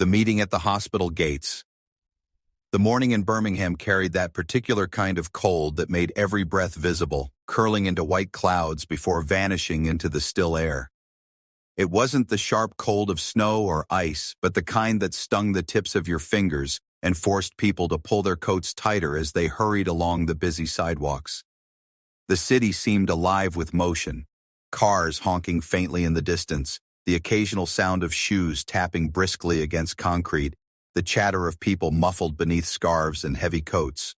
The meeting at the hospital gates. The morning in Birmingham carried that particular kind of cold that made every breath visible, curling into white clouds before vanishing into the still air. It wasn't the sharp cold of snow or ice, but the kind that stung the tips of your fingers and forced people to pull their coats tighter as they hurried along the busy sidewalks. The city seemed alive with motion, cars honking faintly in the distance, the occasional sound of shoes tapping briskly against concrete, the chatter of people muffled beneath scarves and heavy coats.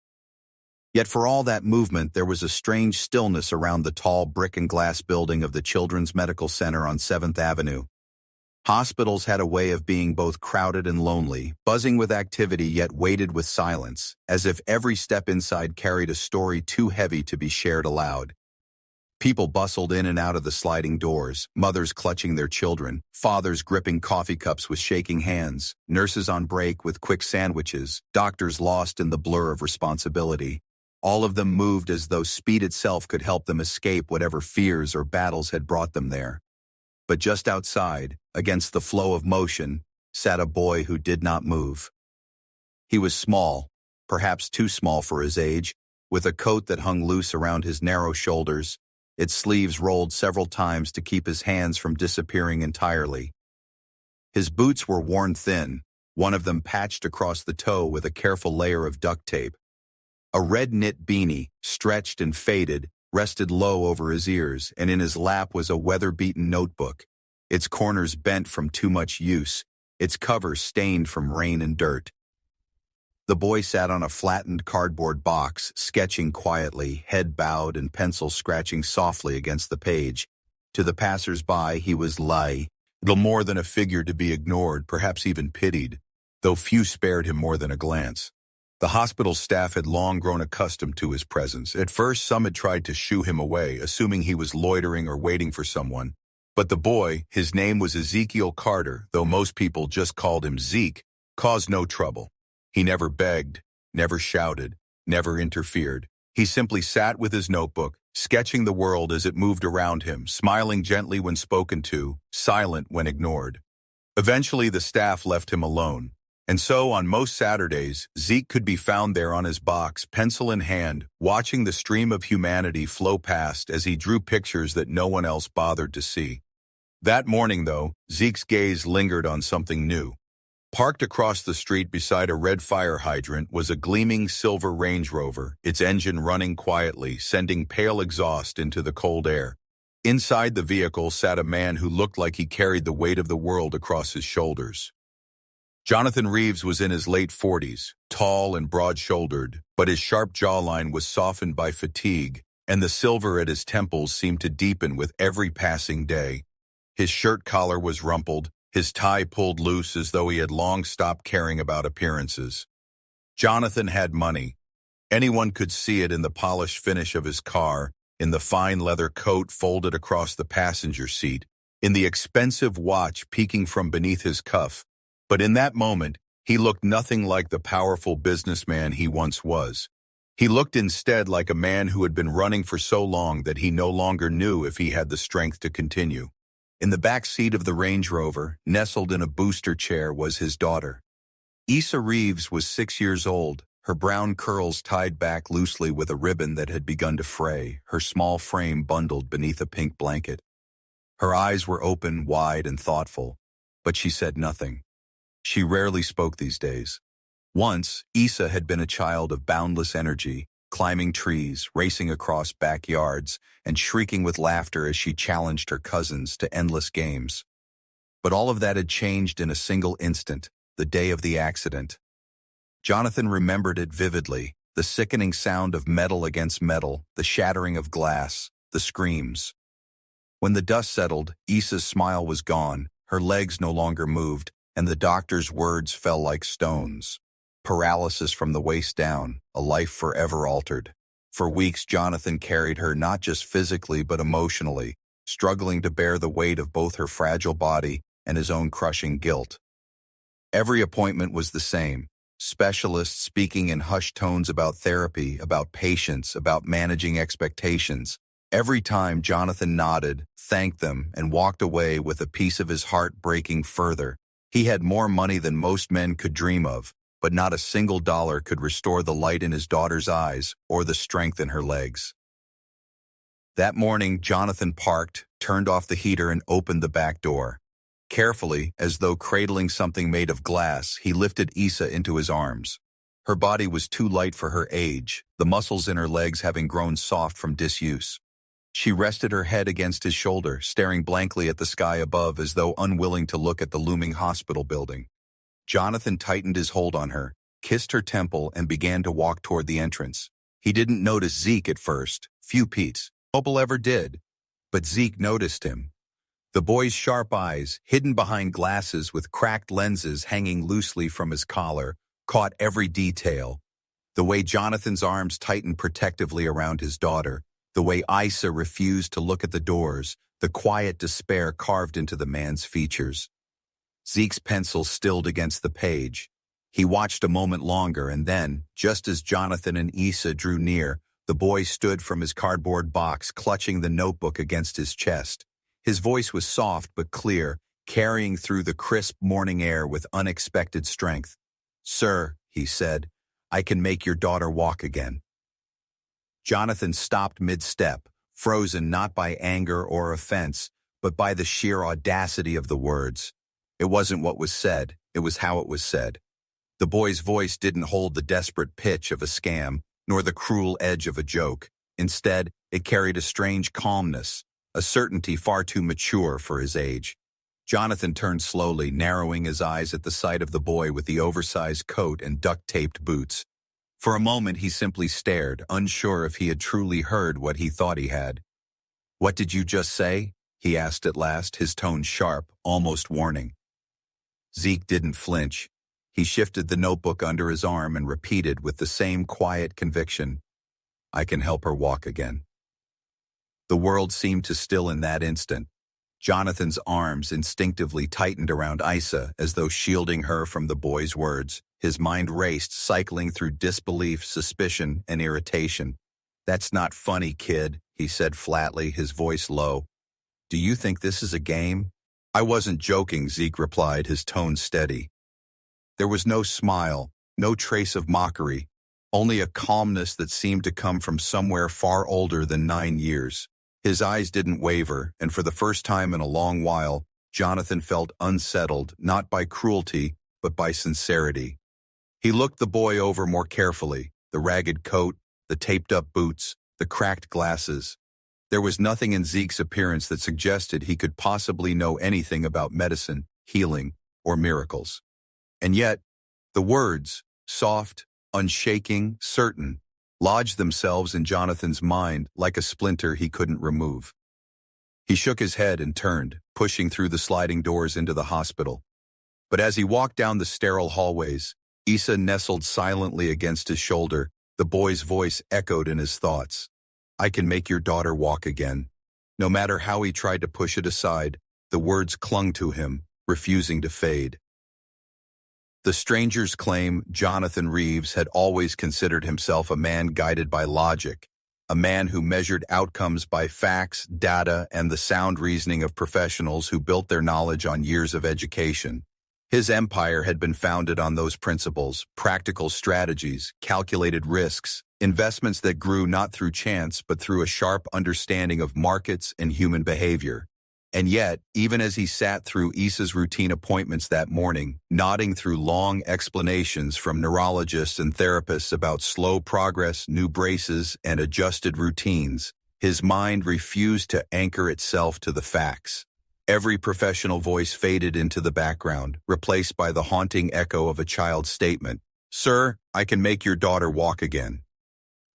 Yet for all that movement, there was a strange stillness around the tall brick and glass building of the Children's Medical Center on 7th Avenue. Hospitals had a way of being both crowded and lonely, buzzing with activity yet weighted with silence, as if every step inside carried a story too heavy to be shared aloud. People bustled in and out of the sliding doors, mothers clutching their children, fathers gripping coffee cups with shaking hands, nurses on break with quick sandwiches, doctors lost in the blur of responsibility. All of them moved as though speed itself could help them escape whatever fears or battles had brought them there. But just outside, against the flow of motion, sat a boy who did not move. He was small, perhaps too small for his age, with a coat that hung loose around his narrow shoulders, its sleeves rolled several times to keep his hands from disappearing entirely. His boots were worn thin, one of them patched across the toe with a careful layer of duct tape. A red knit beanie, stretched and faded, rested low over his ears, and in his lap was a weather-beaten notebook, its corners bent from too much use, its cover stained from rain and dirt. The boy sat on a flattened cardboard box, sketching quietly, head bowed and pencil scratching softly against the page. To the passers-by, he was little more than a figure to be ignored, perhaps even pitied, though few spared him more than a glance. The hospital staff had long grown accustomed to his presence. At first, some had tried to shoo him away, assuming he was loitering or waiting for someone. But the boy, his name was Ezekiel Carter, though most people just called him Zeke, caused no trouble. He never begged, never shouted, never interfered. He simply sat with his notebook, sketching the world as it moved around him, smiling gently when spoken to, silent when ignored. Eventually, the staff left him alone. And so, on most Saturdays, Zeke could be found there on his box, pencil in hand, watching the stream of humanity flow past as he drew pictures that no one else bothered to see. That morning, though, Zeke's gaze lingered on something new. Parked across the street beside a red fire hydrant was a gleaming silver Range Rover, its engine running quietly, sending pale exhaust into the cold air. Inside the vehicle sat a man who looked like he carried the weight of the world across his shoulders. Jonathan Reeves was in his late 40s, tall and broad-shouldered, but his sharp jawline was softened by fatigue, and the silver at his temples seemed to deepen with every passing day. His shirt collar was rumpled, his tie pulled loose as though he had long stopped caring about appearances. Jonathan had money. Anyone could see it in the polished finish of his car, in the fine leather coat folded across the passenger seat, in the expensive watch peeking from beneath his cuff. But in that moment, he looked nothing like the powerful businessman he once was. He looked instead like a man who had been running for so long that he no longer knew if he had the strength to continue. In the back seat of the Range Rover, nestled in a booster chair, was his daughter. Issa Reeves was 6 years old, her brown curls tied back loosely with a ribbon that had begun to fray, her small frame bundled beneath a pink blanket. Her eyes were open, wide, and thoughtful, but she said nothing. She rarely spoke these days. Once, Issa had been a child of boundless energy, climbing trees, racing across backyards, and shrieking with laughter as she challenged her cousins to endless games. But all of that had changed in a single instant, the day of the accident. Jonathan remembered it vividly, the sickening sound of metal against metal, the shattering of glass, the screams. When the dust settled, Issa's smile was gone, her legs no longer moved, and the doctor's words fell like stones. Paralysis from the waist down, a life forever altered. For weeks, Jonathan carried her not just physically but emotionally, struggling to bear the weight of both her fragile body and his own crushing guilt. Every appointment was the same, specialists speaking in hushed tones about therapy, about patience, about managing expectations. Every time, Jonathan nodded, thanked them, and walked away with a piece of his heart breaking further, He had more money than most men could dream of, but not a single dollar could restore the light in his daughter's eyes or the strength in her legs. That morning, Jonathan parked, turned off the heater, and opened the back door. Carefully, as though cradling something made of glass, he lifted Isa into his arms. Her body was too light for her age, the muscles in her legs having grown soft from disuse. She rested her head against his shoulder, staring blankly at the sky above as though unwilling to look at the looming hospital building. Jonathan tightened his hold on her, kissed her temple, and began to walk toward the entrance. He didn't notice Zeke at first. Few people ever did. But Zeke noticed him. The boy's sharp eyes, hidden behind glasses with cracked lenses hanging loosely from his collar, caught every detail. The way Jonathan's arms tightened protectively around his daughter, the way Isa refused to look at the doors, the quiet despair carved into the man's features. Zeke's pencil stilled against the page. He watched a moment longer, and then, just as Jonathan and Isa drew near, the boy stood from his cardboard box, clutching the notebook against his chest. His voice was soft but clear, carrying through the crisp morning air with unexpected strength. "Sir," he said, "I can make your daughter walk again." Jonathan stopped mid-step, frozen not by anger or offense, but by the sheer audacity of the words. It wasn't what was said, it was how it was said. The boy's voice didn't hold the desperate pitch of a scam, nor the cruel edge of a joke. Instead, it carried a strange calmness, a certainty far too mature for his age. Jonathan turned slowly, narrowing his eyes at the sight of the boy with the oversized coat and duct-taped boots. For a moment he simply stared, unsure if he had truly heard what he thought he had. "What did you just say?" he asked at last, his tone sharp, almost warning. Zeke didn't flinch. He shifted the notebook under his arm and repeated with the same quiet conviction, "I can help her walk again." The world seemed to still in that instant. Jonathan's arms instinctively tightened around Isa as though shielding her from the boy's words. His mind raced, cycling through disbelief, suspicion, and irritation. "That's not funny, kid," he said flatly, his voice low. "Do you think this is a game?" "I wasn't joking," Zeke replied, his tone steady. There was no smile, no trace of mockery, only a calmness that seemed to come from somewhere far older than 9 years. His eyes didn't waver, and for the first time in a long while, Jonathan felt unsettled, not by cruelty, but by sincerity. He looked the boy over more carefully, the ragged coat, the taped-up boots, the cracked glasses. There was nothing in Zeke's appearance that suggested he could possibly know anything about medicine, healing, or miracles. And yet, the words, soft, unshaking, certain, lodged themselves in Jonathan's mind like a splinter he couldn't remove. He shook his head and turned, pushing through the sliding doors into the hospital. But as he walked down the sterile hallways, Isa nestled silently against his shoulder, the boy's voice echoed in his thoughts. "I can make your daughter walk again." No matter how he tried to push it aside, the words clung to him, refusing to fade. The stranger's claim, Jonathan Reeves had always considered himself a man guided by logic, a man who measured outcomes by facts, data, and the sound reasoning of professionals who built their knowledge on years of education. His empire had been founded on those principles, practical strategies, calculated risks, investments that grew not through chance but through a sharp understanding of markets and human behavior. And yet, even as he sat through Isa's routine appointments that morning, nodding through long explanations from neurologists and therapists about slow progress, new braces, and adjusted routines, his mind refused to anchor itself to the facts. Every professional voice faded into the background, replaced by the haunting echo of a child's statement, "Sir, I can make your daughter walk again."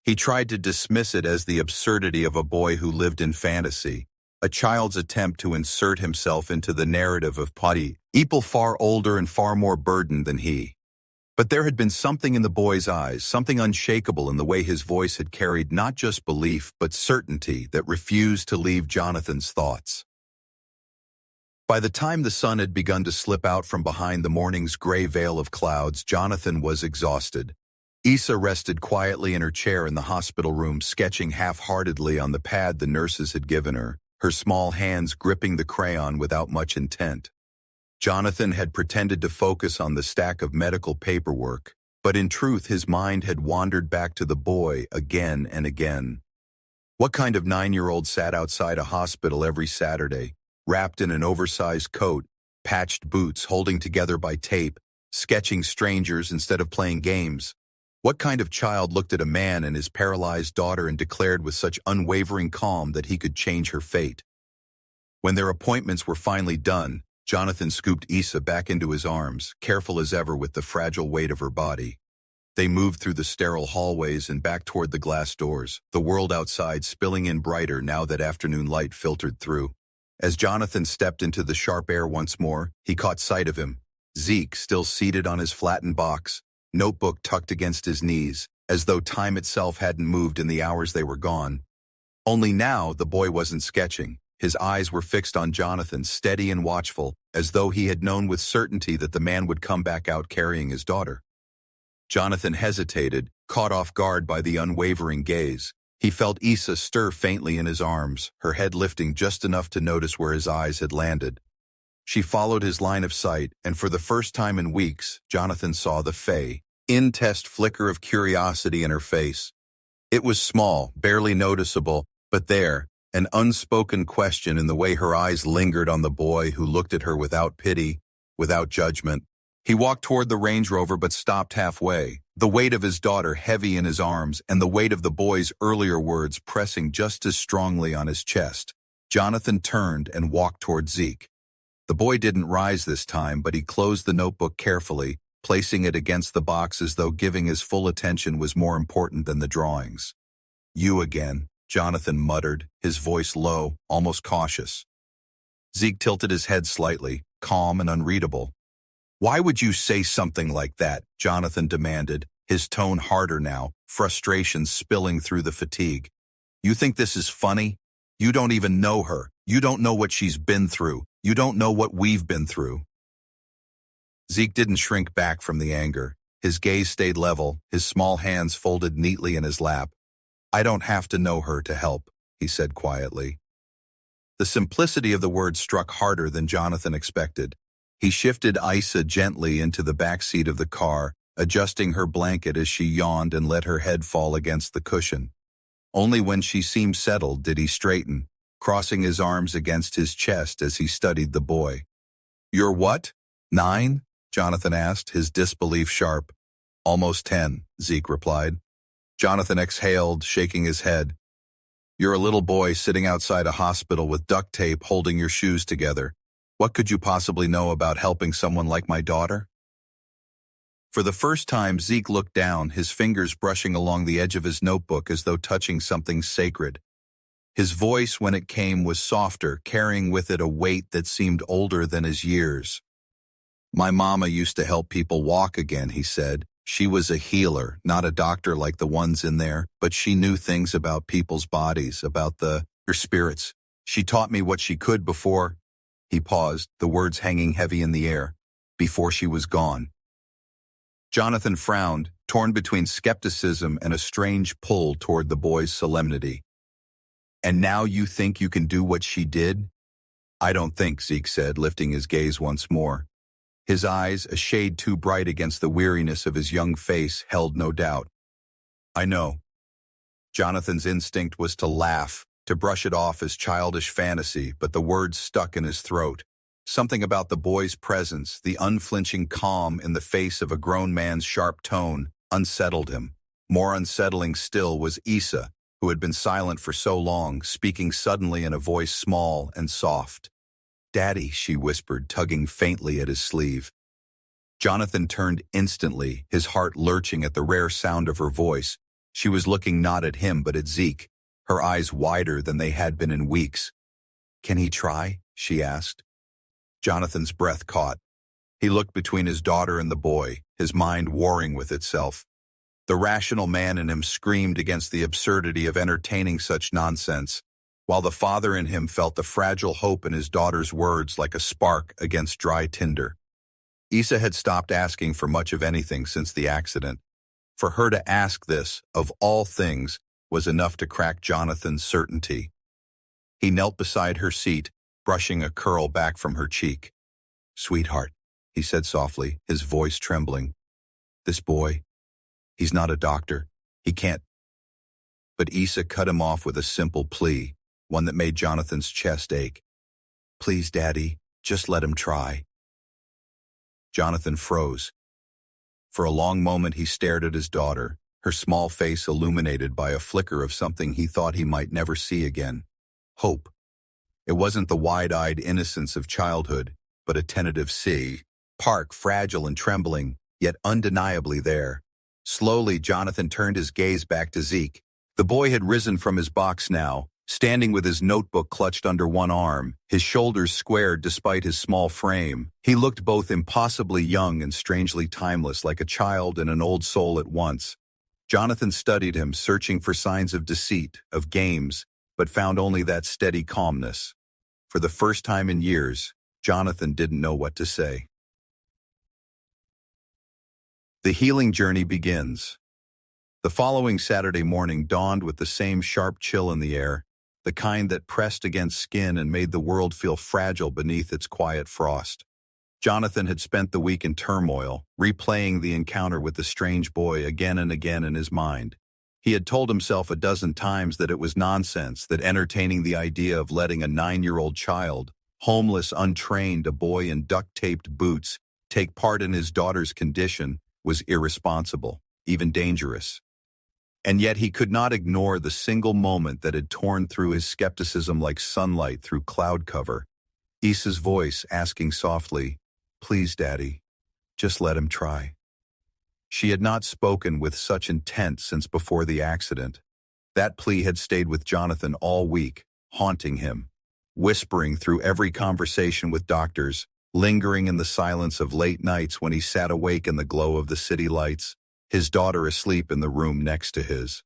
He tried to dismiss it as the absurdity of a boy who lived in fantasy, a child's attempt to insert himself into the narrative of people far older and far more burdened than he. But there had been something in the boy's eyes, something unshakable in the way his voice had carried not just belief but certainty that refused to leave Jonathan's thoughts. By the time the sun had begun to slip out from behind the morning's gray veil of clouds, Jonathan was exhausted. Isa rested quietly in her chair in the hospital room, sketching half-heartedly on the pad the nurses had given her, her small hands gripping the crayon without much intent. Jonathan had pretended to focus on the stack of medical paperwork, but in truth his mind had wandered back to the boy again and again. What kind of 9-year-old sat outside a hospital every Saturday, wrapped in an oversized coat, patched boots holding together by tape, sketching strangers instead of playing games? What kind of child looked at a man and his paralyzed daughter and declared with such unwavering calm that he could change her fate? When their appointments were finally done, Jonathan scooped Isa back into his arms, careful as ever with the fragile weight of her body. They moved through the sterile hallways and back toward the glass doors, the world outside spilling in brighter now that afternoon light filtered through. As Jonathan stepped into the sharp air once more, he caught sight of him. Zeke, still seated on his flattened box, notebook tucked against his knees, as though time itself hadn't moved in the hours they were gone. Only now the boy wasn't sketching. His eyes were fixed on Jonathan, steady and watchful, as though he had known with certainty that the man would come back out carrying his daughter. Jonathan hesitated, caught off guard by the unwavering gaze. He felt Isa stir faintly in his arms, her head lifting just enough to notice where his eyes had landed. She followed his line of sight, and for the first time in weeks, Jonathan saw the in-test flicker of curiosity in her face. It was small, barely noticeable, but there, an unspoken question in the way her eyes lingered on the boy who looked at her without pity, without judgment. He walked toward the Range Rover but stopped halfway, the weight of his daughter heavy in his arms and the weight of the boy's earlier words pressing just as strongly on his chest. Jonathan turned and walked toward Zeke. The boy didn't rise this time, but he closed the notebook carefully, placing it against the box as though giving his full attention was more important than the drawings. "You again," Jonathan muttered, his voice low, almost cautious. Zeke tilted his head slightly, calm and unreadable. "Why would you say something like that?" Jonathan demanded, his tone harder now, frustration spilling through the fatigue. "You think this is funny? You don't even know her. You don't know what she's been through. You don't know what we've been through." Zeke didn't shrink back from the anger. His gaze stayed level, his small hands folded neatly in his lap. "I don't have to know her to help," he said quietly. The simplicity of the words struck harder than Jonathan expected. He shifted Isa gently into the back seat of the car, adjusting her blanket as she yawned and let her head fall against the cushion. Only when she seemed settled did he straighten, crossing his arms against his chest as he studied the boy. "You're what? 9?" Jonathan asked, his disbelief sharp. "Almost 10, Zeke replied. Jonathan exhaled, shaking his head. "You're a little boy sitting outside a hospital with duct tape holding your shoes together. What could you possibly know about helping someone like my daughter?" For the first time, Zeke looked down, his fingers brushing along the edge of his notebook as though touching something sacred. His voice, when it came, was softer, carrying with it a weight that seemed older than his years. "My mama used to help people walk again," he said. "She was a healer, not a doctor like the ones in there, but she knew things about people's bodies, about their spirits. She taught me what she could before—" He paused, the words hanging heavy in the air. "Before she was gone." Jonathan frowned, torn between skepticism and a strange pull toward the boy's solemnity. "And now you think you can do what she did?" "I don't think," Zeke said, lifting his gaze once more. His eyes, a shade too bright against the weariness of his young face, held no doubt. "I know." Jonathan's instinct was to laugh, to brush it off as childish fantasy, but the words stuck in his throat. Something about the boy's presence, the unflinching calm in the face of a grown man's sharp tone, unsettled him. More unsettling still was Isa, who had been silent for so long, speaking suddenly in a voice small and soft. "Daddy," she whispered, tugging faintly at his sleeve. Jonathan turned instantly, his heart lurching at the rare sound of her voice. She was looking not at him but at Zeke, her eyes wider than they had been in weeks. "Can he try?" she asked. Jonathan's breath caught. He looked between his daughter and the boy, his mind warring with itself. The rational man in him screamed against the absurdity of entertaining such nonsense, while the father in him felt the fragile hope in his daughter's words like a spark against dry tinder. Isa had stopped asking for much of anything since the accident. For her to ask this, of all things, was enough to crack Jonathan's certainty. He knelt beside her seat, brushing a curl back from her cheek. Sweetheart, he said softly, his voice trembling. This boy, he's not a doctor. He can't. But Issa cut him off with a simple plea, one that made Jonathan's chest ache. Please, Daddy, just let him try. Jonathan froze. For a long moment he stared at his daughter, her small face illuminated by a flicker of something he thought he might never see again. Hope. It wasn't the wide-eyed innocence of childhood, but a tentative sea. Park, fragile and trembling, yet undeniably there. Slowly, Jonathan turned his gaze back to Zeke. The boy had risen from his box now, standing with his notebook clutched under one arm, his shoulders squared despite his small frame. He looked both impossibly young and strangely timeless, like a child and an old soul at once. Jonathan studied him, searching for signs of deceit, of games, but found only that steady calmness. For the first time in years, Jonathan didn't know what to say. The healing journey begins. The following Saturday morning dawned with the same sharp chill in the air, the kind that pressed against skin and made the world feel fragile beneath its quiet frost. Jonathan had spent the week in turmoil, replaying the encounter with the strange boy again and again in his mind. He had told himself a dozen times that it was nonsense, that entertaining the idea of letting a 9-year-old child, homeless, untrained, a boy in duct-taped boots, take part in his daughter's condition was irresponsible, even dangerous. And yet he could not ignore the single moment that had torn through his skepticism like sunlight through cloud cover. Issa's voice asking softly, "Please, Daddy, just let him try." She had not spoken with such intent since before the accident. That plea had stayed with Jonathan all week, haunting him, whispering through every conversation with doctors, lingering in the silence of late nights when he sat awake in the glow of the city lights, his daughter asleep in the room next to his.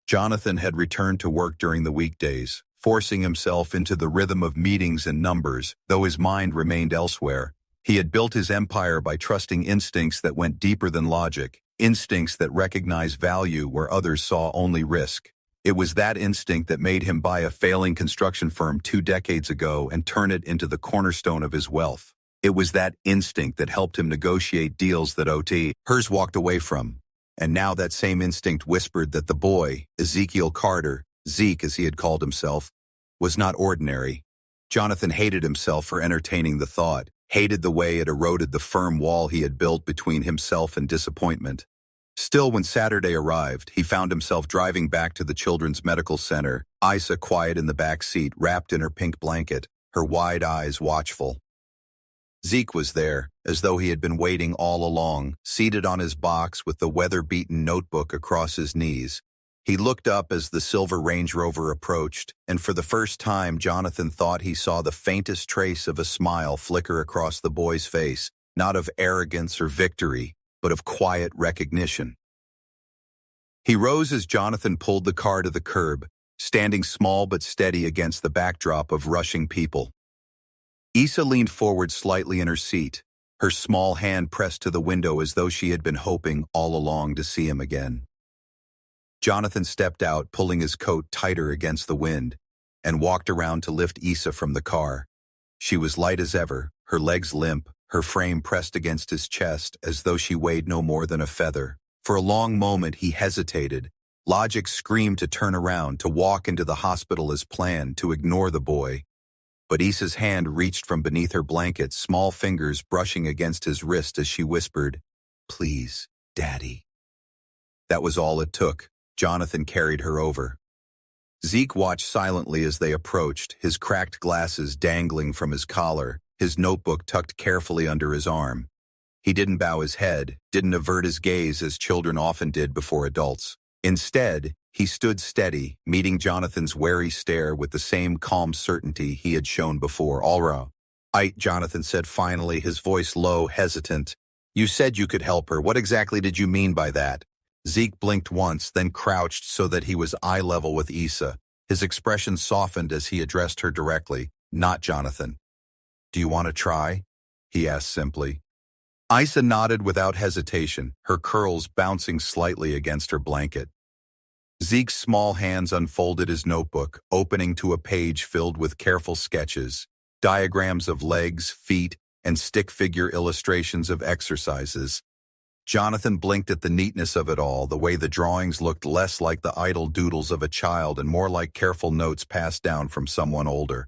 Jonathan had returned to work during the weekdays, forcing himself into the rhythm of meetings and numbers, though his mind remained elsewhere. He had built his empire by trusting instincts that went deeper than logic, instincts that recognized value where others saw only risk. It was that instinct that made him buy a failing construction firm 2 decades ago and turn it into the cornerstone of his wealth. It was that instinct that helped him negotiate deals that hers walked away from. And now that same instinct whispered that the boy, Ezekiel Carter, Zeke as he had called himself, was not ordinary. Jonathan hated himself for entertaining the thought, hated the way it eroded the firm wall he had built between himself and disappointment. Still, when Saturday arrived, he found himself driving back to the Children's Medical Center, Issa quiet in the back seat, wrapped in her pink blanket, her wide eyes watchful. Zeke was there, as though he had been waiting all along, seated on his box with the weather-beaten notebook across his knees. He looked up as the silver Range Rover approached, and for the first time Jonathan thought he saw the faintest trace of a smile flicker across the boy's face, not of arrogance or victory, but of quiet recognition. He rose as Jonathan pulled the car to the curb, standing small but steady against the backdrop of rushing people. Issa leaned forward slightly in her seat, her small hand pressed to the window as though she had been hoping all along to see him again. Jonathan stepped out, pulling his coat tighter against the wind, and walked around to lift Issa from the car. She was light as ever, her legs limp, her frame pressed against his chest as though she weighed no more than a feather. For a long moment he hesitated. Logic screamed to turn around, to walk into the hospital as planned, to ignore the boy. But Issa's hand reached from beneath her blanket, small fingers brushing against his wrist as she whispered, "Please, Daddy." That was all it took. Jonathan carried her over. Zeke watched silently as they approached, his cracked glasses dangling from his collar, his notebook tucked carefully under his arm. He didn't bow his head, didn't avert his gaze as children often did before adults. Instead, he stood steady, meeting Jonathan's wary stare with the same calm certainty he had shown before. "All right," Jonathan said finally, his voice low, hesitant. "You said you could help her. What exactly did you mean by that?" Zeke blinked once, then crouched so that he was eye level with Issa. His expression softened as he addressed her directly, not Jonathan. "Do you want to try?" he asked simply. Issa nodded without hesitation, her curls bouncing slightly against her blanket. Zeke's small hands unfolded his notebook, opening to a page filled with careful sketches, diagrams of legs, feet, and stick figure illustrations of exercises. Jonathan blinked at the neatness of it all, the way the drawings looked less like the idle doodles of a child and more like careful notes passed down from someone older.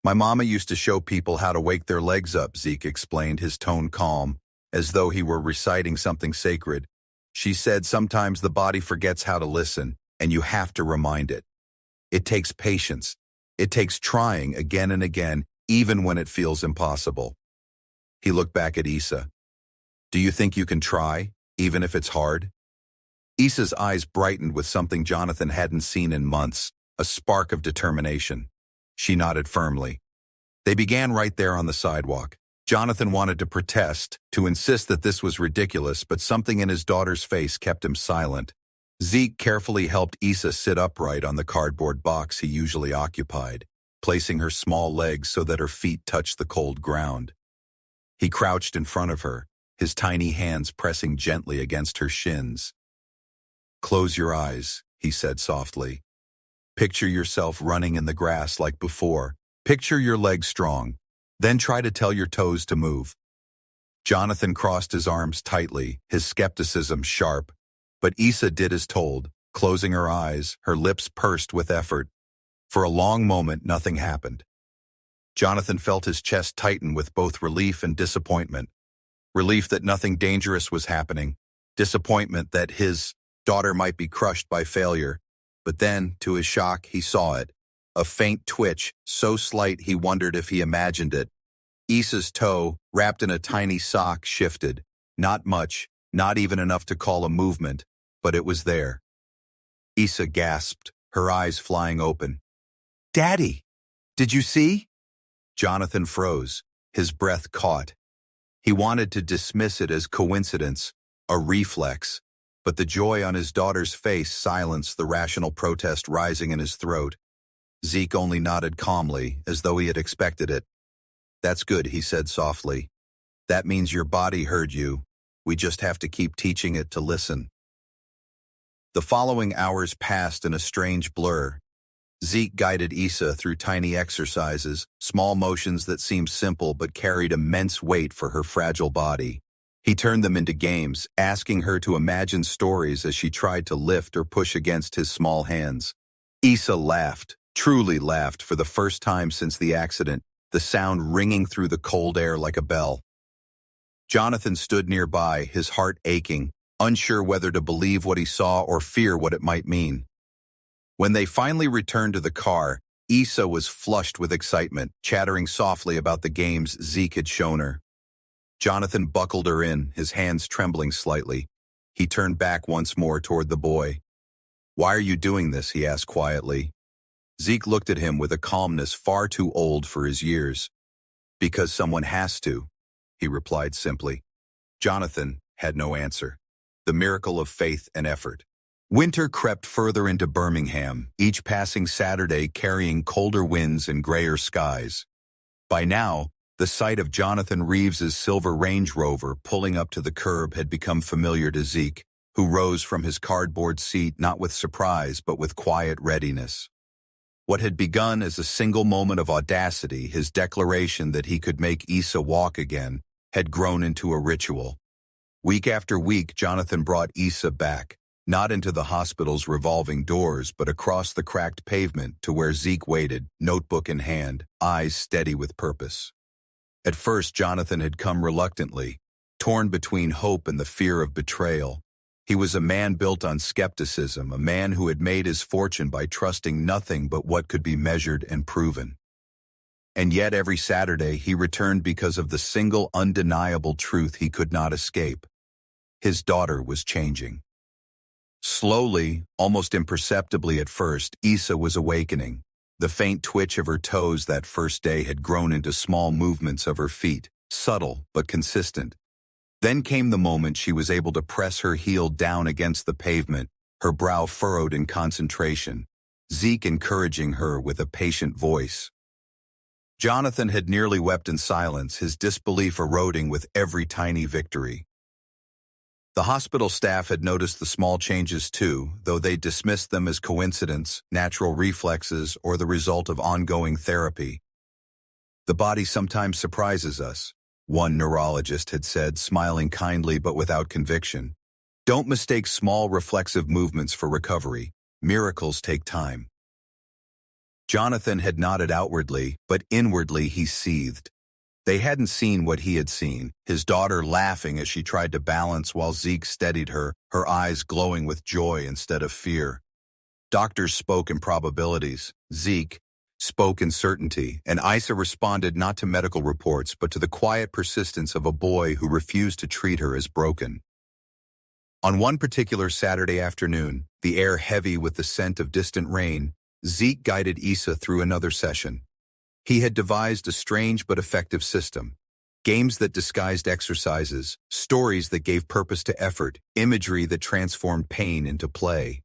My mama used to show people how to wake their legs up, Zeke explained, his tone calm, as though he were reciting something sacred. She said sometimes the body forgets how to listen, and you have to remind it. It takes patience. It takes trying again and again, even when it feels impossible. He looked back at Issa. Do you think you can try, even if it's hard? Issa's eyes brightened with something Jonathan hadn't seen in months, a spark of determination. She nodded firmly. They began right there on the sidewalk. Jonathan wanted to protest, to insist that this was ridiculous, but something in his daughter's face kept him silent. Zeke carefully helped Issa sit upright on the cardboard box he usually occupied, placing her small legs so that her feet touched the cold ground. He crouched in front of her, his tiny hands pressing gently against her shins. Close your eyes, he said softly. Picture yourself running in the grass like before. Picture your legs strong. Then try to tell your toes to move. Jonathan crossed his arms tightly, his skepticism sharp. But Issa did as told, closing her eyes, her lips pursed with effort. For a long moment, nothing happened. Jonathan felt his chest tighten with both relief and disappointment. Relief that nothing dangerous was happening. Disappointment that his daughter might be crushed by failure. But then, to his shock, he saw it. A faint twitch, so slight he wondered if he imagined it. Issa's toe, wrapped in a tiny sock, shifted. Not much, not even enough to call a movement, but it was there. Issa gasped, her eyes flying open. Daddy! Did you see? Jonathan froze, his breath caught. He wanted to dismiss it as coincidence, a reflex, but the joy on his daughter's face silenced the rational protest rising in his throat. Zeke only nodded calmly, as though he had expected it. That's good, he said softly. That means your body heard you. We just have to keep teaching it to listen. The following hours passed in a strange blur. Zeke guided Issa through tiny exercises, small motions that seemed simple but carried immense weight for her fragile body. He turned them into games, asking her to imagine stories as she tried to lift or push against his small hands. Issa laughed, truly laughed for the first time since the accident, the sound ringing through the cold air like a bell. Jonathan stood nearby, his heart aching, unsure whether to believe what he saw or fear what it might mean. When they finally returned to the car, Issa was flushed with excitement, chattering softly about the games Zeke had shown her. Jonathan buckled her in, his hands trembling slightly. He turned back once more toward the boy. Why are you doing this? He asked quietly. Zeke looked at him with a calmness far too old for his years. Because someone has to, he replied simply. Jonathan had no answer. The miracle of faith and effort. Winter crept further into Birmingham, each passing Saturday carrying colder winds and grayer skies. By now, the sight of Jonathan Reeves's silver Range Rover pulling up to the curb had become familiar to Zeke, who rose from his cardboard seat not with surprise but with quiet readiness. What had begun as a single moment of audacity, his declaration that he could make Issa walk again, had grown into a ritual. Week after week, Jonathan brought Issa back, not into the hospital's revolving doors, but across the cracked pavement to where Zeke waited, notebook in hand, eyes steady with purpose. At first, Jonathan had come reluctantly, torn between hope and the fear of betrayal. He was a man built on skepticism, a man who had made his fortune by trusting nothing but what could be measured and proven. And yet every Saturday he returned because of the single undeniable truth he could not escape. His daughter was changing. Slowly, almost imperceptibly at first, Issa was awakening. The faint twitch of her toes that first day had grown into small movements of her feet, subtle but consistent. Then came the moment she was able to press her heel down against the pavement, her brow furrowed in concentration, Zeke encouraging her with a patient voice. Jonathan had nearly wept in silence, his disbelief eroding with every tiny victory. The hospital staff had noticed the small changes too, though they dismissed them as coincidence, natural reflexes, or the result of ongoing therapy. The body sometimes surprises us, one neurologist had said, smiling kindly but without conviction. Don't mistake small reflexive movements for recovery. Miracles take time. Jonathan had nodded outwardly, but inwardly he seethed. They hadn't seen what he had seen, his daughter laughing as she tried to balance while Zeke steadied her, her eyes glowing with joy instead of fear. Doctors spoke in probabilities. Zeke spoke in certainty, and Isa responded not to medical reports but to the quiet persistence of a boy who refused to treat her as broken. On one particular Saturday afternoon, the air heavy with the scent of distant rain, Zeke guided Isa through another session. He had devised a strange but effective system. Games that disguised exercises, stories that gave purpose to effort, imagery that transformed pain into play.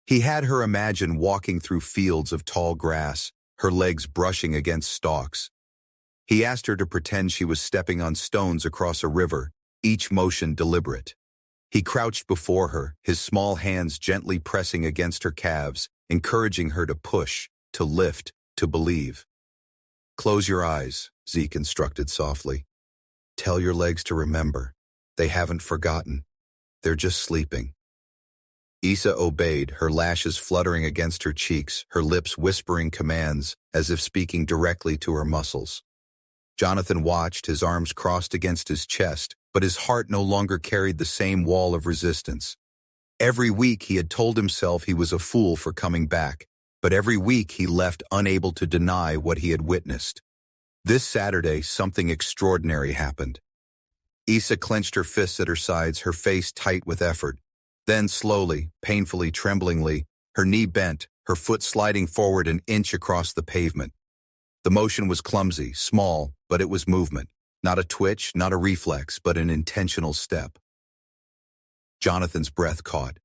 He had her imagine walking through fields of tall grass, her legs brushing against stalks. He asked her to pretend she was stepping on stones across a river, each motion deliberate. He crouched before her, his small hands gently pressing against her calves, encouraging her to push, to lift, to believe. Close your eyes, Zeke instructed softly. Tell your legs to remember. They haven't forgotten. They're just sleeping. Isa obeyed, her lashes fluttering against her cheeks, her lips whispering commands, as if speaking directly to her muscles. Jonathan watched, his arms crossed against his chest, but his heart no longer carried the same wall of resistance. Every week he had told himself he was a fool for coming back, but every week he left unable to deny what he had witnessed. This Saturday, something extraordinary happened. Isa clenched her fists at her sides, her face tight with effort. Then slowly, painfully, tremblingly, her knee bent, her foot sliding forward an inch across the pavement. The motion was clumsy, small, but it was movement. Not a twitch, not a reflex, but an intentional step. Jonathan's breath caught.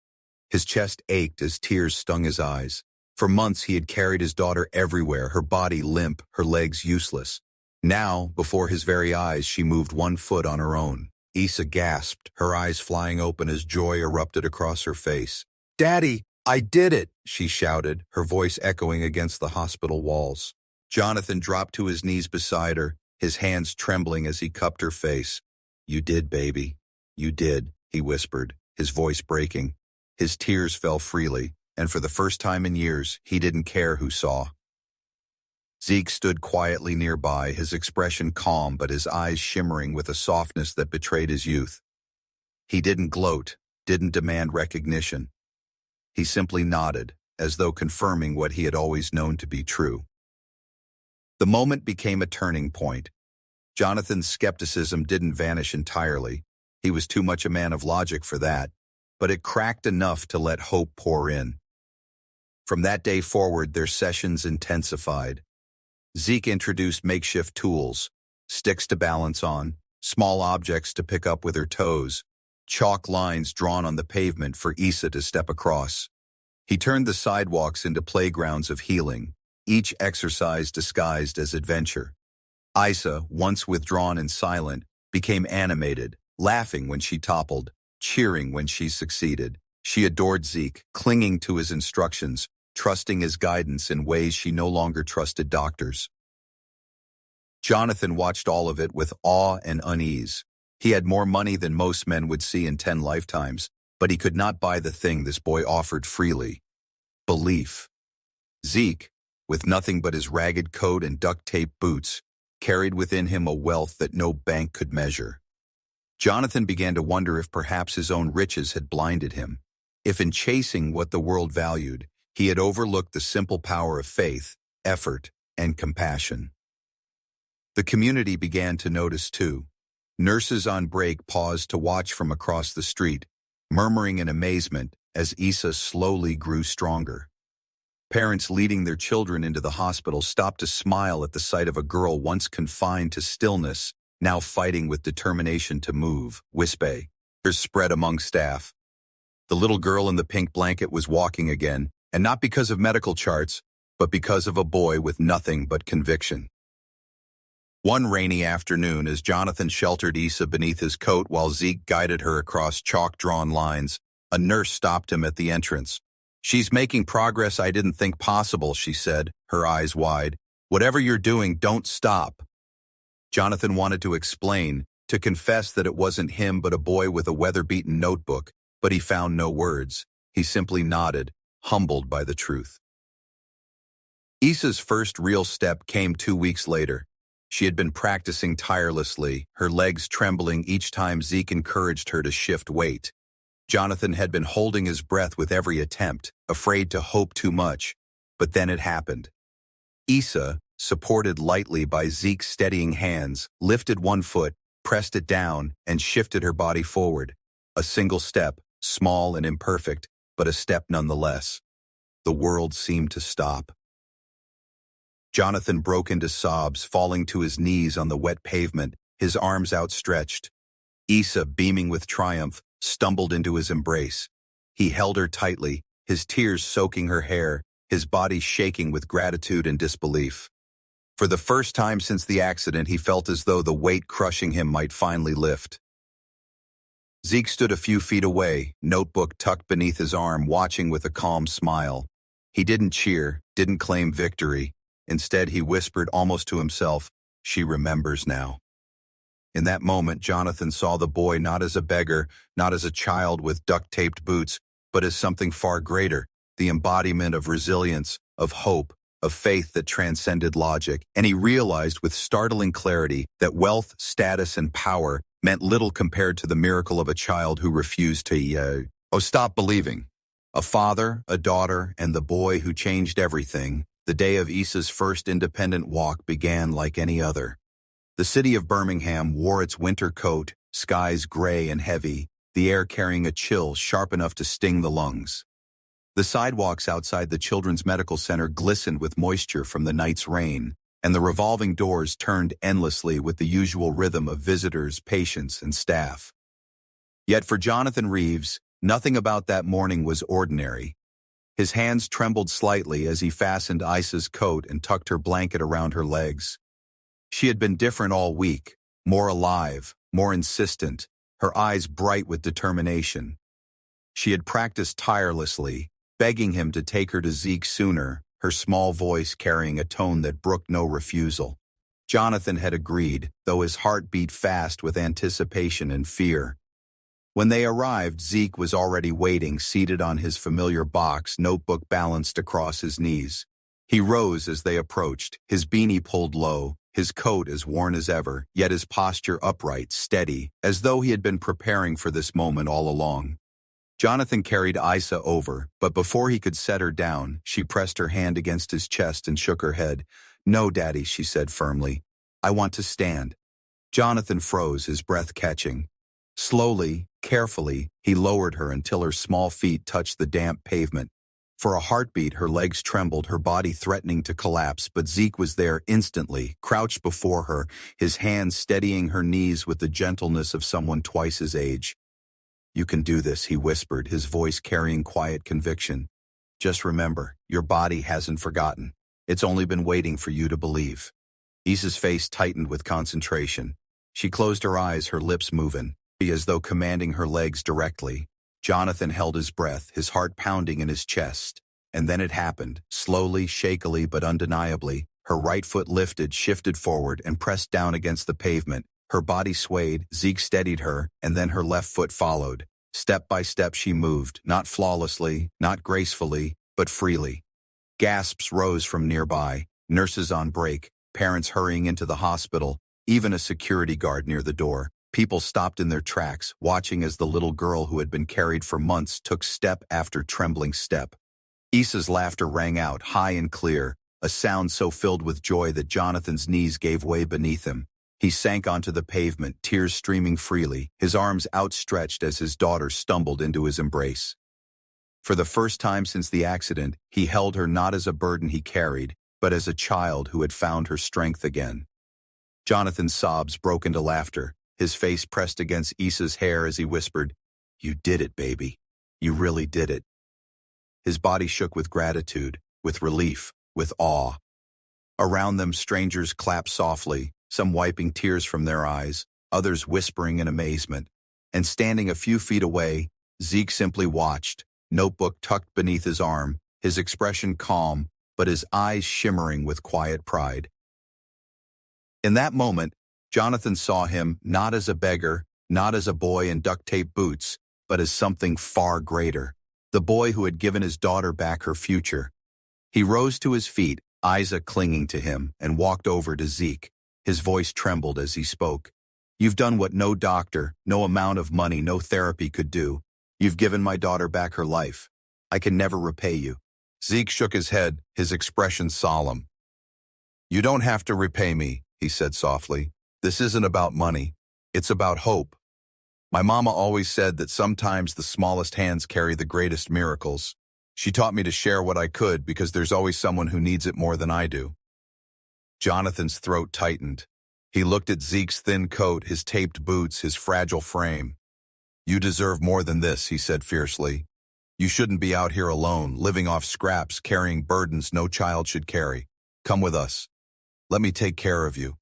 His chest ached as tears stung his eyes. For months he had carried his daughter everywhere, her body limp, her legs useless. Now, before his very eyes, she moved one foot on her own. Isa gasped, her eyes flying open as joy erupted across her face. "Daddy, I did it!" she shouted, her voice echoing against the hospital walls. Jonathan dropped to his knees beside her, his hands trembling as he cupped her face. "You did, baby. You did," he whispered, his voice breaking. His tears fell freely, and for the first time in years, he didn't care who saw. Zeke stood quietly nearby, his expression calm but his eyes shimmering with a softness that betrayed his youth. He didn't gloat, didn't demand recognition. He simply nodded, as though confirming what he had always known to be true. The moment became a turning point. Jonathan's skepticism didn't vanish entirely. He was too much a man of logic for that, but it cracked enough to let hope pour in. From that day forward, their sessions intensified. Zeke introduced makeshift tools, sticks to balance on, small objects to pick up with her toes, chalk lines drawn on the pavement for Isa to step across. He turned the sidewalks into playgrounds of healing, each exercise disguised as adventure. Isa, once withdrawn and silent, became animated, laughing when she toppled, cheering when she succeeded. She adored Zeke, clinging to his instructions, trusting his guidance in ways she no longer trusted doctors. Jonathan watched all of it with awe and unease. He had more money than most men would see in 10 lifetimes, but he could not buy the thing this boy offered freely: belief. Zeke, with nothing but his ragged coat and duct-tape boots, carried within him a wealth that no bank could measure. Jonathan began to wonder if perhaps his own riches had blinded him, if in chasing what the world valued, he had overlooked the simple power of faith, effort, and compassion. The community began to notice too. Nurses on break paused to watch from across the street, murmuring in amazement as Isa slowly grew stronger. Parents leading their children into the hospital stopped to smile at the sight of a girl once confined to stillness, now fighting with determination to move. Whispers spread among staff. The little girl in the pink blanket was walking again, and not because of medical charts, but because of a boy with nothing but conviction. One rainy afternoon, as Jonathan sheltered Isa beneath his coat while Zeke guided her across chalk-drawn lines, a nurse stopped him at the entrance. "She's making progress I didn't think possible," she said, her eyes wide. Whatever you're doing, don't stop. Jonathan wanted to explain, to confess that it wasn't him but a boy with a weather-beaten notebook, but he found no words. He simply nodded, humbled by the truth. Issa's first real step came 2 weeks later. She had been practicing tirelessly, her legs trembling each time Zeke encouraged her to shift weight. Jonathan had been holding his breath with every attempt, afraid to hope too much, but then it happened. Issa, supported lightly by Zeke's steadying hands, lifted one foot, pressed it down, and shifted her body forward. A single step, small and imperfect, but a step nonetheless. The world seemed to stop. Jonathan broke into sobs, falling to his knees on the wet pavement, his arms outstretched. Issa, beaming with triumph, stumbled into his embrace. He held her tightly, his tears soaking her hair, his body shaking with gratitude and disbelief. For the first time since the accident, he felt as though the weight crushing him might finally lift. Zeke stood a few feet away, notebook tucked beneath his arm, watching with a calm smile. He didn't cheer, didn't claim victory. Instead, he whispered almost to himself, "She remembers now." In that moment, Jonathan saw the boy not as a beggar, not as a child with duct-taped boots, but as something far greater, the embodiment of resilience, of hope, of faith that transcended logic, and he realized with startling clarity that wealth, status, and power meant little compared to the miracle of a child who refused to, stop believing. A father, a daughter, and the boy who changed everything. The day of Issa's first independent walk began like any other. The city of Birmingham wore its winter coat, skies gray and heavy, the air carrying a chill sharp enough to sting the lungs. The sidewalks outside the Children's Medical Center glistened with moisture from the night's rain, and the revolving doors turned endlessly with the usual rhythm of visitors, patients, and staff. Yet for Jonathan Reeves, nothing about that morning was ordinary. His hands trembled slightly as he fastened Issa's coat and tucked her blanket around her legs. She had been different all week, more alive, more insistent, her eyes bright with determination. She had practiced tirelessly, begging him to take her to Zeke sooner, her small voice carrying a tone that brooked no refusal. Jonathan had agreed, though his heart beat fast with anticipation and fear. When they arrived, Zeke was already waiting, seated on his familiar box, notebook balanced across his knees. He rose as they approached, his beanie pulled low, his coat as worn as ever, yet his posture upright, steady, as though he had been preparing for this moment all along. Jonathan carried Issa over, but before he could set her down, she pressed her hand against his chest and shook her head. "No, Daddy," she said firmly. "I want to stand." Jonathan froze, his breath catching. Slowly, carefully, he lowered her until her small feet touched the damp pavement. For a heartbeat, her legs trembled, her body threatening to collapse, but Zeke was there instantly, crouched before her, his hands steadying her knees with the gentleness of someone twice his age. "You can do this," he whispered, his voice carrying quiet conviction. "Just remember, your body hasn't forgotten. It's only been waiting for you to believe." Issa's face tightened with concentration. She closed her eyes, her lips moving, as though commanding her legs directly. Jonathan held his breath, his heart pounding in his chest. And then it happened, slowly, shakily, but undeniably. Her right foot lifted, shifted forward, and pressed down against the pavement. Her body swayed, Zeke steadied her, and then her left foot followed. Step by step she moved, not flawlessly, not gracefully, but freely. Gasps rose from nearby, nurses on break, parents hurrying into the hospital, even a security guard near the door. People stopped in their tracks, watching as the little girl who had been carried for months took step after trembling step. Issa's laughter rang out, high and clear, a sound so filled with joy that Jonathan's knees gave way beneath him. He sank onto the pavement, tears streaming freely, his arms outstretched as his daughter stumbled into his embrace. For the first time since the accident, he held her not as a burden he carried, but as a child who had found her strength again. Jonathan's sobs broke into laughter, his face pressed against Issa's hair as he whispered, "You did it, baby. You really did it." His body shook with gratitude, with relief, with awe. Around them, strangers clapped softly, some wiping tears from their eyes, others whispering in amazement. And standing a few feet away, Zeke simply watched, notebook tucked beneath his arm, his expression calm, but his eyes shimmering with quiet pride. In that moment, Jonathan saw him not as a beggar, not as a boy in duct-tape boots, but as something far greater, the boy who had given his daughter back her future. He rose to his feet, Isa clinging to him, and walked over to Zeke. His voice trembled as he spoke. "You've done what no doctor, no amount of money, no therapy could do. You've given my daughter back her life. I can never repay you." Zeke shook his head, his expression solemn. "You don't have to repay me," he said softly. "This isn't about money. It's about hope. My mama always said that sometimes the smallest hands carry the greatest miracles. She taught me to share what I could because there's always someone who needs it more than I do." Jonathan's throat tightened. He looked at Zeke's thin coat, his taped boots, his fragile frame. "You deserve more than this," he said fiercely. "You shouldn't be out here alone, living off scraps, carrying burdens no child should carry. Come with us. Let me take care of you.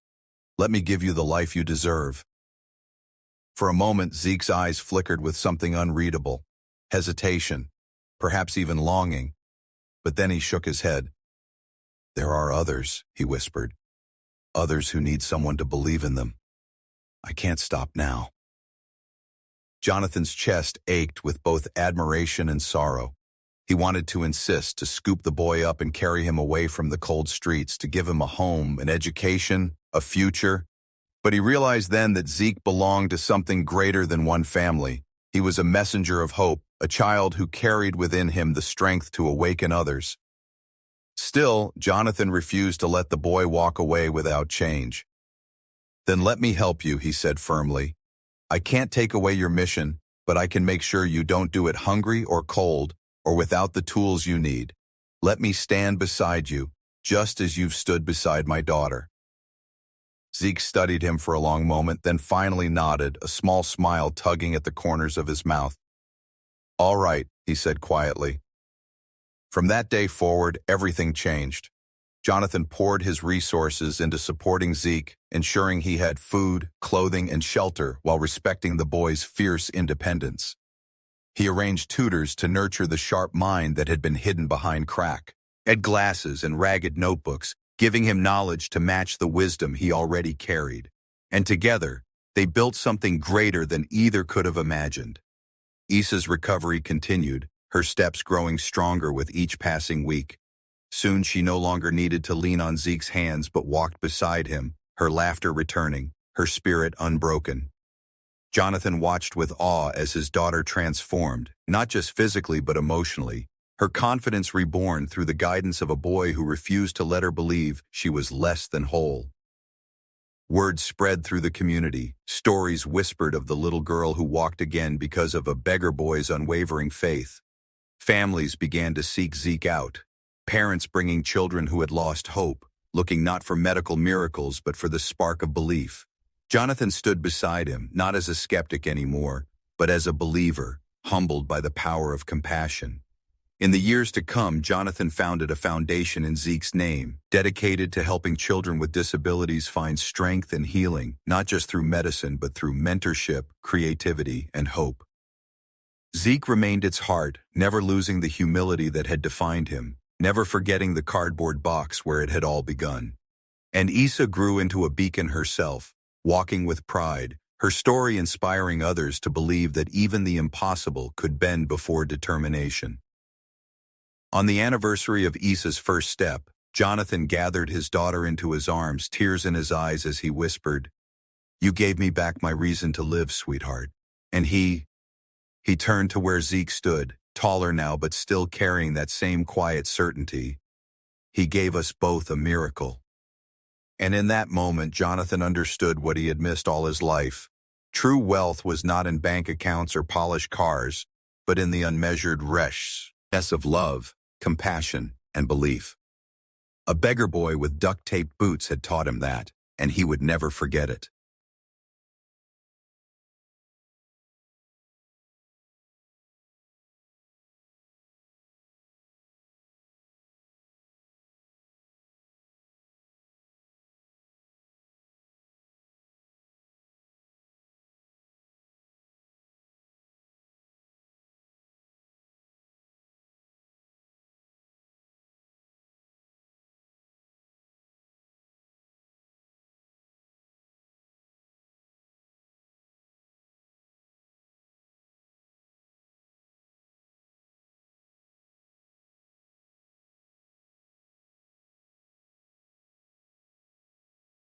Let me give you the life you deserve." For a moment, Zeke's eyes flickered with something unreadable. Hesitation, perhaps even longing. But then he shook his head. "There are others," he whispered. "Others who need someone to believe in them. I can't stop now." Jonathan's chest ached with both admiration and sorrow. He wanted to insist, to scoop the boy up and carry him away from the cold streets, to give him a home, an education, a future. But he realized then that Zeke belonged to something greater than one family. He was a messenger of hope, a child who carried within him the strength to awaken others. Still, Jonathan refused to let the boy walk away without change. "Then let me help you," he said firmly. "I can't take away your mission, but I can make sure you don't do it hungry or cold or without the tools you need. Let me stand beside you, just as you've stood beside my daughter." Zeke studied him for a long moment, then finally nodded, a small smile tugging at the corners of his mouth. "All right," he said quietly. From that day forward, everything changed. Jonathan poured his resources into supporting Zeke, ensuring he had food, clothing, and shelter while respecting the boy's fierce independence. He arranged tutors to nurture the sharp mind that had been hidden behind crack, had glasses and ragged notebooks, giving him knowledge to match the wisdom he already carried. And together, they built something greater than either could have imagined. Isa's recovery continued, her steps growing stronger with each passing week. Soon she no longer needed to lean on Zeke's hands but walked beside him, her laughter returning, her spirit unbroken. Jonathan watched with awe as his daughter transformed, not just physically but emotionally, her confidence reborn through the guidance of a boy who refused to let her believe she was less than whole. Word spread through the community, stories whispered of the little girl who walked again because of a beggar boy's unwavering faith. Families began to seek Zeke out, parents bringing children who had lost hope, looking not for medical miracles but for the spark of belief. Jonathan stood beside him, not as a skeptic anymore, but as a believer, humbled by the power of compassion. In the years to come, Jonathan founded a foundation in Zeke's name, dedicated to helping children with disabilities find strength and healing, not just through medicine, but through mentorship, creativity, and hope. Zeke remained its heart, never losing the humility that had defined him, never forgetting the cardboard box where it had all begun. And Isa grew into a beacon herself, walking with pride, her story inspiring others to believe that even the impossible could bend before determination. On the anniversary of Isa's first step, Jonathan gathered his daughter into his arms, tears in his eyes as he whispered, "You gave me back my reason to live, sweetheart." And he turned to where Zeke stood, taller now but still carrying that same quiet certainty. "He gave us both a miracle." And in that moment, Jonathan understood what he had missed all his life. True wealth was not in bank accounts or polished cars, but in the unmeasured richness of love, compassion, and belief. A beggar boy with duct-tape boots had taught him that, and he would never forget it.